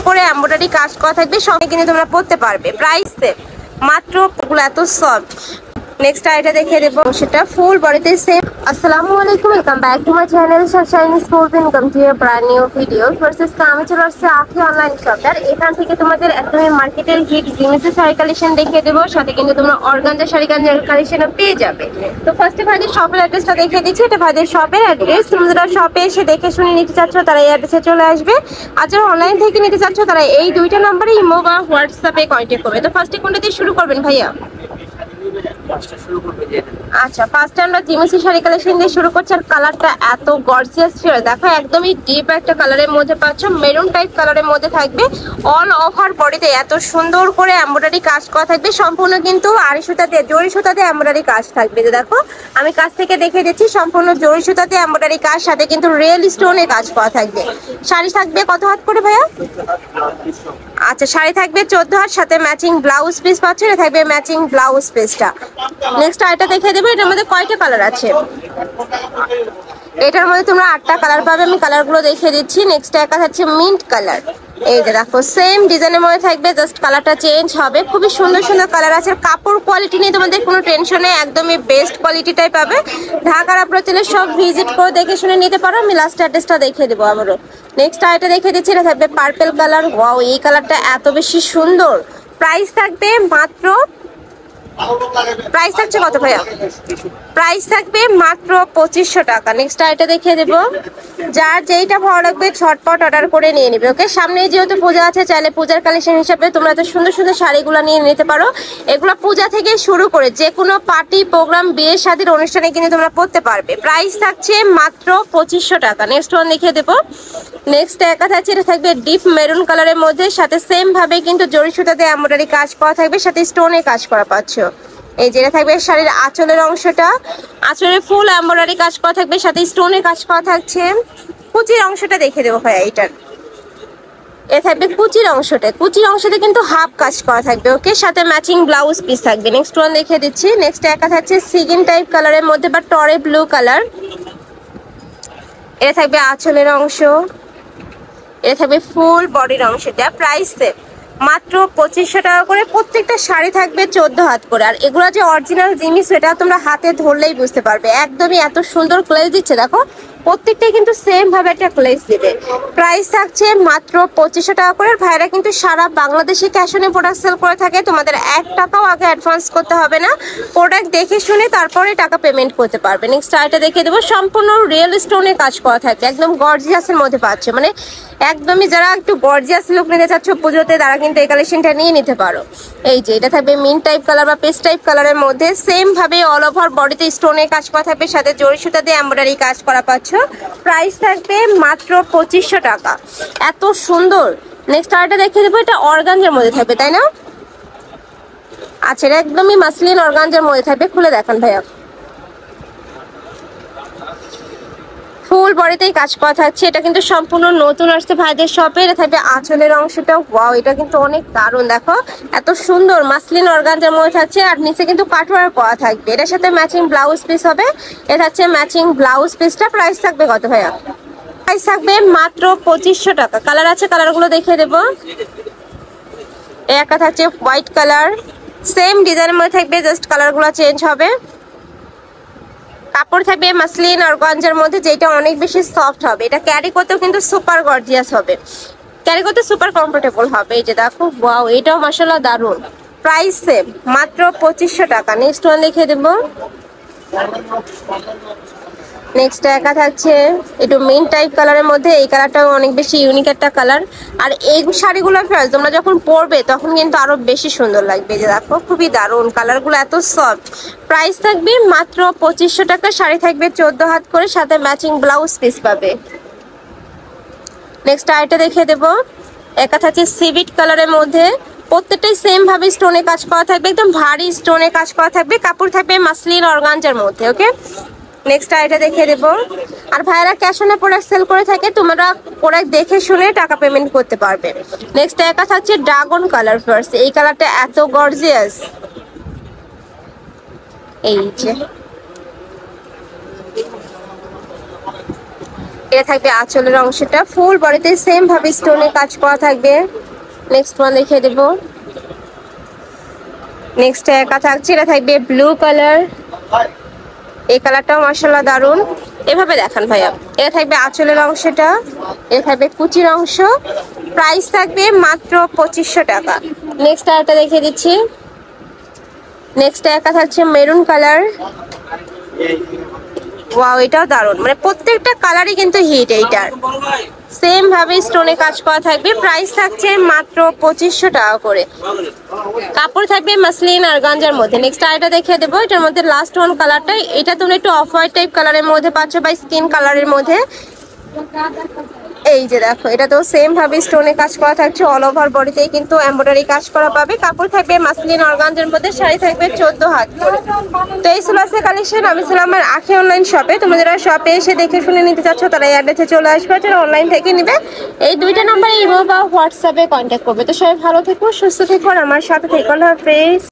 করে এমব্রয়ডারি কাজ করা থাকবে, সঙ্গে কিন্তু তোমরা পরতে পারবে। প্রাইস সেম মাত্র, এত সফট। নেক্সট আইটা দেখিয়ে দেবো, সেটা ফুল বডিতে সেম। আসসালামু আলাইকুম, welcome back to my channel Sunshine school. Welcome to A brand new video. First আমি চলে আসছে আখি অনলাইন শপ। আর এখান থেকে তোমাদের একদমই মার্কেটের হিট জিনিসের শাড়ি কালেকশন দেখিয়ে দেবো, সাথে কিন্তু তোমরা অর্গানজা শাড়ি কালেকশনও পেয়ে যাবে। তো ফার্স্টে ভাইদের শপের অ্যাড্রেসটা দেখিয়ে দিচ্ছি। এটা ভাইদের শপের অ্যাড্রেস। তোমরা যারা শপে এসে দেখে শুনে নিতে চাচ্ছ তারা এই অ্যাড্রেসে চলে আসবে। আর যারা অনলাইন থেকে নিতে চাচ্ছ তারা এই দুইটা নম্বরে ইমো বা হোয়াটসঅ্যাপে কন্ট্যাক্ট করবে। তো ফার্স্টে কোনটা দিয়ে শুরু করবেন ভাইয়া? আচ্ছা, ফার্স্ট আমরা জিমিসি শাড়ি কালেকশন দিয়ে শুরু করছি। আর কালারটা এত গর্জিয়াস ছিল, দেখো একদমই ডিপ একটা কালারের মধ্যে পাচ্ছ, মেরুন টাইপ কালারের মধ্যে থাকবে। অল ওভার বডিতে এত সুন্দর করে এমব্রয়ডারি কাজ করা থাকবে, সম্পূর্ণ কিন্তু আড়ি সুতাতে জরি সুতাতে এমব্রয়ডারি কাজ থাকবে। যে দেখো আমি কাছ থেকে দেখে দিচ্ছি, সম্পূর্ণ জরি সুতাতে এমব্রয়ডারি কাজ, সাথে কিন্তু রিয়েল স্টোনে কাজ করা থাকবে। শাড়ি থাকবে কত হাত করে ভাইয়া? আচ্ছা, শাড়ি থাকবে 14 হাত, সাথে ম্যাচিং ব্লাউজ পিস পাচ্ছ। এটা থাকবে ম্যাচিং ব্লাউজ পিসটা। নেক্সট আইটা দেখে দেবো। এটার মধ্যে কয়টা কালার আছে? এটার মধ্যে তোমরা 8টা কালার পাবে। আমি কালারগুলো দেখিয়ে দিচ্ছি। নেক্সট একটা হচ্ছে মিন্ট কালার। এই যে দেখো সেম ডিজাইনের মধ্যে থাকবে, জাস্ট কালারটা চেঞ্জ হবে। খুবই সুন্দর সুন্দর কালার আছে। কাপড় কোয়ালিটি নিয়ে তোমাদের কোনো টেনশন নেই, একদমই বেস্ট কোয়ালিটিটাই পাবে। ঢাকার আপনারা চলে সব ভিজিট করে দেখে শুনে নিতে পারো। আমি লাস্ট অ্যাড্রেসটা দেখিয়ে দেবো আবারও। নেক্সট আইটা দেখিয়ে দিচ্ছি। এটা থাকবে পার্পল কালার। ওয়াও, এই কালারটা এত বেশি সুন্দর। প্রাইস থাকবে মাত্র, প্রাইস থাকছে কত ভাইয়া? প্রাইস থাকবে মাত্র 2500 টাকা। নেক্সট আইটা দেখিয়ে দেবো। যার যেইটা ভালো লাগবে ঝটপট অর্ডার করে নিয়ে নিবে। ওকে, সামনে যেহেতু পূজা আছে, চাইলে পূজার কালেকশন হিসাবে তোমরা তো সুন্দর সুন্দর শাড়িগুলো নিয়ে নিতে পারো। এগুলো পূজা থেকে শুরু করে যে কোনো পার্টি প্রোগ্রাম, বিয়ে শাদীর অনুষ্ঠানে কিন্তু তোমরা পড়তে পারবে। প্রাইস থাকছে মাত্র 2500 টাকা। নেক্সট ওয়ান দেখিয়ে দেবো। নেক্সট একা থাকছে, এটা থাকবে ডিপ মেরুন কালারের মধ্যে, সাথে সেম ভাবে কিন্তু জরি সুতাতে এমব্রয়ডারি কাজ করা থাকবে, সাথে স্টোনে কাজ করা পাচ্ছ। এই যেটা থাকবে শাড়ির আঁচলের অংশটা, আঁচলের ফুল এমব্রয়ডারি কাজ করা থাকবে, সাথে স্টোনে কাজ করা থাকছে। কুচির অংশটা দেখে দেবো ভাইয়া। এইটার এ থাকবে কুচির অংশটা, কুচির অংশতে কিন্তু হাফ কাজ করা থাকবে। ওকে, সাথে ম্যাচিং ব্লাউজ পিস থাকবে। নেক্সট ওয়ান দেখিয়ে দিচ্ছি। নেক্সট একা থাকছে সিগিন টাইপ কালারের মধ্যে বা টরে ব্লু কালার। এটা থাকবে আঁচলের অংশ, এটা থাকবে ফুল বডির অংশটা। প্রাইস সেম মাত্র 2500 টাকা করে। প্রত্যেকটা শাড়ি থাকবে 14 হাত করে। আর এগুলো যে অরিজিনাল জিনিস, সেটা তোমরা হাতে ধরলেই বুঝতে পারবে। একদমই এত সুন্দর ক্লেজ দিচ্ছে, দেখো প্রত্যেকটাই কিন্তু সেম ভাবে একটা ক্লেজ দিবে। প্রাইস থাকছে মাত্র 2500 টাকা করে। ভাইরা কিন্তু সারা বাংলাদেশে ক্যাশ অনে প্রোডাক্ট সেল করে থাকে। তোমাদের 1 টাকাও আগে অ্যাডভান্স করতে হবে না, প্রোডাক্ট দেখে শুনে তারপরে টাকা পেমেন্ট করতে পারবে। নেক্সট আইটা দেখে দেবো। সম্পূর্ণ রিয়েল স্টোনে কাজ করা থাকবে, একদম গর্জিয়াসের মধ্যে পাচ্ছ। মানে একদমই যারা একটু গর্জিয়াস লুক নিতে চাচ্ছ পুজোতে, তারা কিন্তু এই কালেকশনটা নিয়ে নিতে পারো। এই যে এটা থাকবে মিন্ট টাইপ কালার বা পেস্ট টাইপ কালারের মধ্যে, সেম ভাবে অল ওভার বডিতে স্টোনে কাজ করা থাকবে, সাথে জরি সুতা দিয়ে এমব্রয়ডারি কাজ করা পাচ্ছ। প্রাইস থাকবে মাত্র 2500 টাকা। এত সুন্দর। নেক্সট আরেকটা দেখিয়ে দেবো। এটা অর্গানজার মধ্যে থাকবে, তাই না? আচ্ছা, এটা একদমই মাসলিন অর্গানজার মধ্যে থাকবে। খুলে দেখান ভাইয়া। ফুল বডিতেই কাজ করা থাকছে। এটা কিন্তু সম্পূর্ণ নতুন আসছে ভাইদের শপে। এটা থাকবে আঁচলের অংশটা। ওয়াও, এটা কিন্তু অনেক দারুণ। দেখো এত সুন্দর মাসলিন অর্গানজার মধ্যে থাকছে, আর নিচে কিন্তু কাটওয়ার্ক করা থাকবে। এটার সাথে ম্যাচিং ব্লাউজ পিস হবে। এটা হচ্ছে ম্যাচিং ব্লাউজ পিসটা। প্রাইস থাকবে কত ভাইয়া? প্রাইস থাকবে মাত্র 2500 টাকা। কালার আছে, কালারগুলো দেখিয়ে দেবো। একটা থাকছে হোয়াইট কালার, সেম ডিজাইনের মধ্যে থাকবে, জাস্ট কালারগুলো চেঞ্জ হবে। কাপড় থাকবে মাসলিন অর্গানজার মধ্যে, যেটা অনেক বেশি সফট হবে। এটা ক্যারি করতেও কিন্তু সুপার গর্জিয়াস হবে, ক্যারি করতে সুপার কমফোর্টেবল হবে। এই যে দেখো, ওয়াও, এটাও মাশাআল্লাহ দারুণ। প্রাইস সেম মাত্র 2500 টাকা। নেক্সট ওয়ান দেখিয়ে দেবো। নেক্সট একা থাকছে একটু মিন্ট টাইপ কালারের মধ্যে। এই কালারটাও অনেক বেশি ইউনিক একটা কালার। আর এই শাড়িগুলো ফ্রেশ, তোমরা যখন পরবে তখন কিন্তু আরো বেশি সুন্দর লাগবে। যে দেখো খুবই দারুণ, কালারগুলো এত সফট। প্রাইস থাকবে মাত্র 2500 টাকা। শাড়ি থাকবে 14 হাত করে, সাথে ম্যাচিং ব্লাউজ পিস পাবে। নেক্সট আইটা দেখিয়ে দেবো। একা থাকছে সিভিট কালারের মধ্যে, প্রত্যেকটাই সেম ভাবে স্টোনে কাজ করা থাকবে, একদম ভারী স্টোনে কাজ করা থাকবে। কাপড় থাকবে মাসলিন অর্গানজার মধ্যে। ওকে, নেক্সট আইটা দেখিয়ে দেবো। আর ভাইরা ক্যাশ অনে প্রোডাক্ট সেল করে থাকে, তোমরা প্রোডাক্ট দেখে শুনে টাকা পেমেন্ট করতে পারবে। নেক্সট একা থাকছে ড্রাগন কালার। ফার্স্ট এই কালারটা এত গর্জিয়াস। এই যে এটা থাকবে আঁচলের অংশটা, ফুল বডিতে সেম ভাবে স্টোনে কাজ করা থাকবে। নেক্সট ওয়ান দেখিয়ে দেব। নেক্সট একা থাকছে, এটা থাকবে ব্লু কালার। এই কালারটাও মাশাআল্লাহ দারুন। এভাবে দেখান ভাইয়া। এটা থাকবে আঁচলের অংশটা, এটা থাকবে কুচির অংশ। প্রাইস থাকবে মাত্র 2500 টাকা। নেক্সট আরেকটা দেখিয়ে দিচ্ছি। নেক্সট একা থাকছে মেরুন কালার। ওয়াও, এটাও দারুন, মানে প্রত্যেকটা কালারই কিন্তু হিট। এইটার সেম ভাবে স্টোনে কাজ করা থাকবে। প্রাইস থাকছে মাত্র 2500 টাকা করে। কাপড় থাকবে মাসলিন আর গাঞ্জার মধ্যে। নেক্সট আইটা দেখিয়ে দেবো। এটার মধ্যে লাস্ট ওয়ান কালারটাই, এটা তোমরা একটু অফ হোয়াইট টাইপ কালারের মধ্যে পাচ্ছ বা স্কিন কালারের মধ্যে। এই যে দেখো, এটা তো সেম ভাবে স্টোনে কাজ করা থাকছে, অল ওভার বডিতেই কিন্তু এমব্রয়ডারি কাজ করা পাবে। কাপড় থাকবে মাসলিন অর্গানজার মধ্যে, শাড়ি থাকবে 14 হাত করে। তো এই ছিল আজকে কালেকশন। আমি ছিলাম আমার আখি অনলাইন শপে। তোমরা যারা শপে এসে দেখে শুনে নিতে চাচ্ছ তারা এই অ্যাড্রেসে চলে আসবে, যারা অনলাইন থেকে নিবে এই দুইটা নাম্বারে ইমো বা হোয়াটসঅ্যাপে কন্ট্যাক্ট করবে। তো সবাই ভালো থেকো, সুস্থ থেকো আর আমার সাথে থেকো। আল্লাহ হাফেজ।